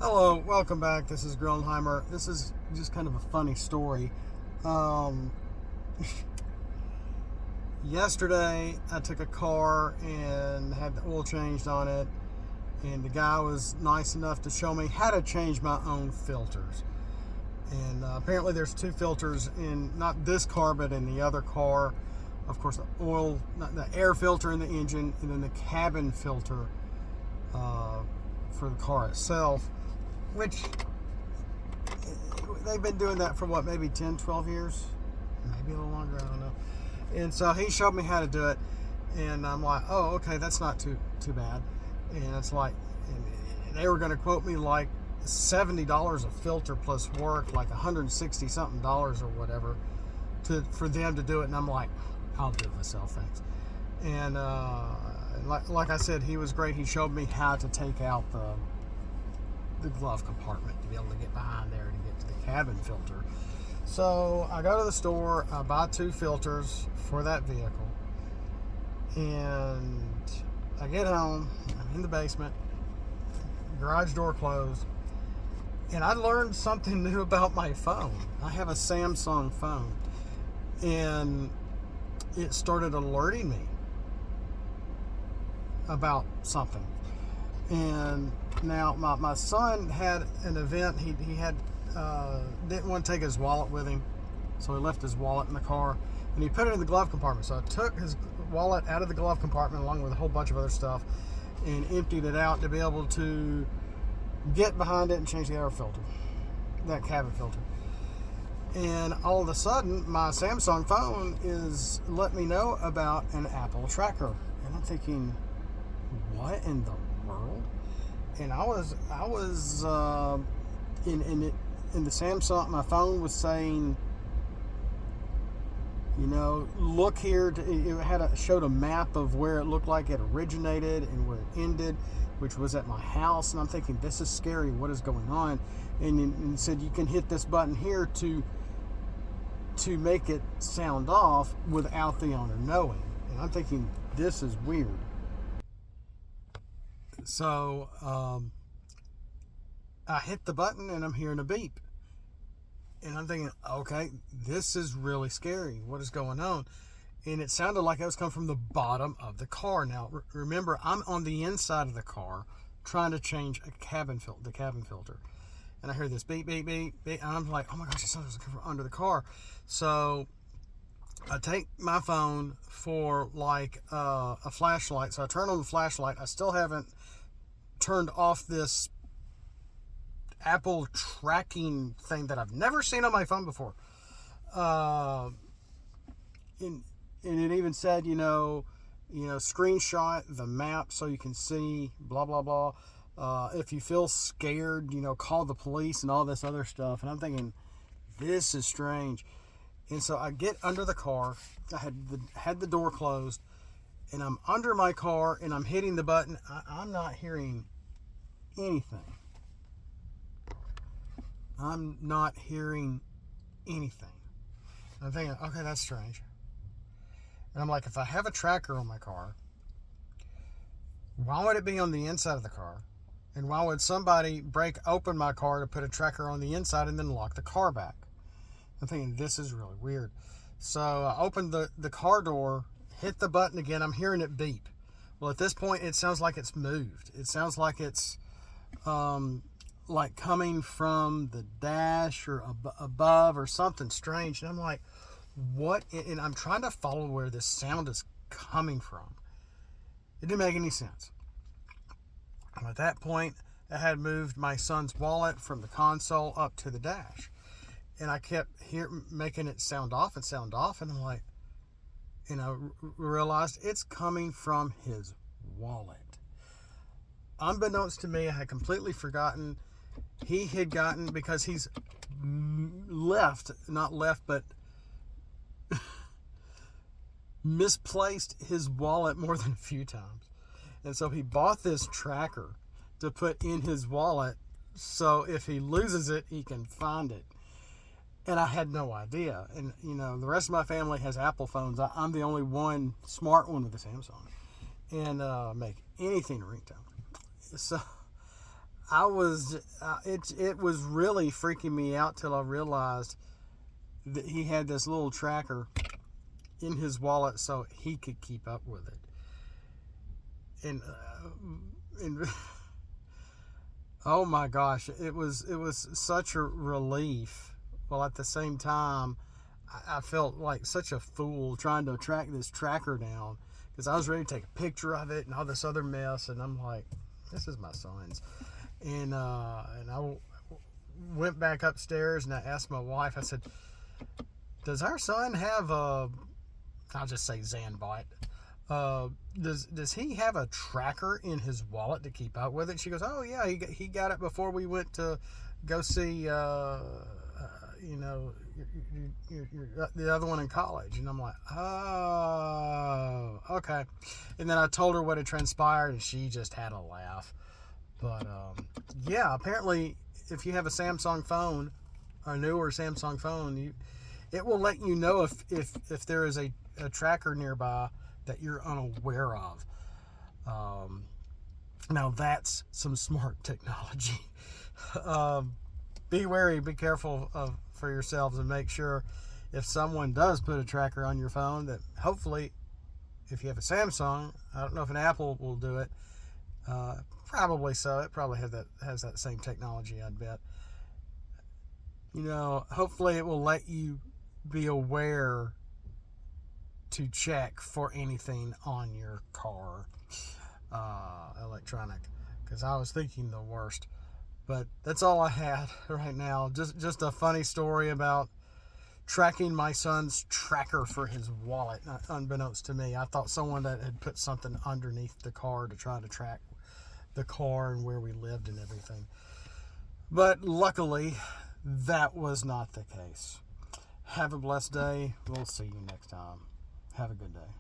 Hello, welcome back. This is Gronheimer. This is just kind of a funny story. Um, Yesterday, I took a car and had the oil changed on it, and the guy was nice enough to show me how to change my own filters. And apparently, there's two filters in not this car, but in the other car. Of course, the oil, not the air filter in the engine, and then the cabin filter for the car itself, which they've been doing that for what, maybe 10, 12 years? Maybe a little longer, I don't know. And so he showed me how to do it, and I'm like, oh, okay, that's not too bad. And it's like, and they were going to quote me like $70 a filter plus work, like $160 something dollars or whatever, for them to do it. And I'm like, I'll do it myself, thanks. And like I said, he was great. He showed me how to take out the glove compartment to be able to get behind there to get to the cabin filter. So I go to the store, I buy two filters for that vehicle, and I get home, I'm in the basement, garage door closed, and I learned something new about my phone. I have a Samsung phone, and it started alerting me about something. And now my son had an event. He had didn't want to take his wallet with him, so he left his wallet in the car, and he put it in the glove compartment. So I took his wallet out of the glove compartment along with a whole bunch of other stuff and emptied it out to be able to get behind it and change the air filter, that cabin filter. And all of a sudden, my Samsung phone is letting me know about an Apple tracker, and I'm thinking, what in the world? And I was in the Samsung, my phone was saying, look here. It showed a map of where it looked like it originated and where it ended, which was at my house. And I'm thinking, this is scary. What is going on? And it said you can hit this button here to make it sound off without the owner knowing. And I'm thinking, this is weird. So I hit the button and I'm hearing a beep. And I'm thinking, okay, this is really scary. What is going on? And it sounded like it was coming from the bottom of the car. Now, remember, I'm on the inside of the car trying to change the cabin filter. And I hear this beep, beep, beep, beep. And I'm like, oh my gosh, it sounds like coming from under the car. So I take my phone for like a flashlight. So I turn on the flashlight. I still haven't turned off this Apple tracking thing that I've never seen on my phone before. And it even said, screenshot the map so you can see blah, blah, blah. If you feel scared, call the police and all this other stuff. And I'm thinking, this is strange. And so I get under the car. I had the door closed, and I'm under my car, and I'm hitting the button. I'm not hearing anything. I'm not hearing anything. I'm thinking, okay, that's strange. And I'm like, if I have a tracker on my car, why would it be on the inside of the car? And why would somebody break open my car to put a tracker on the inside and then lock the car back? I'm thinking, this is really weird. So I opened the car door, hit the button again. I'm hearing it beep. Well, at this point, it sounds like it's moved. It sounds like it's like coming from the dash or above or something strange. And I'm like, what? And I'm trying to follow where this sound is coming from. It didn't make any sense. And at that point, I had moved my son's wallet from the console up to the dash. And I kept making it sound off. And I'm like, realized it's coming from his wallet. Unbeknownst to me, I had completely forgotten. He had gotten, because he's misplaced his wallet more than a few times. And so he bought this tracker to put in his wallet so if he loses it, he can find it. And I had no idea. And, the rest of my family has Apple phones. I'm the only one smart one with a Samsung. And make anything a ringtone. So I was it was really freaking me out till I realized that he had this little tracker in his wallet so he could keep up with it. And oh my gosh, it was such a relief. Well, at the same time, I felt like such a fool trying to track this tracker down because I was ready to take a picture of it and all this other mess, and I'm like, this is my son's. And I went back upstairs and I asked my wife, I said, does our son have a, I'll just say Zanbot, does he have a tracker in his wallet to keep up with it? She goes, oh yeah, he got it before we went to go see you know, the other one in college. And I'm like, oh, okay. And then I told her what had transpired, and she just had a laugh. But yeah, apparently if you have a Samsung phone, a newer Samsung phone, it will let you know if there is a tracker nearby that you're unaware of. Now that's some smart technology. Be wary, be careful for yourselves, and make sure if someone does put a tracker on your phone that hopefully, if you have a Samsung, I don't know if an Apple will do it. Probably so. It probably has that same technology, I'd bet. You know, hopefully it will let you be aware to check for anything on your car, electronic, because I was thinking the worst. But that's all I had right now. Just a funny story about tracking my son's tracker for his wallet, unbeknownst to me. I thought someone that had put something underneath the car to try to track the car and where we lived and everything. But luckily, that was not the case. Have a blessed day. We'll see you next time. Have a good day.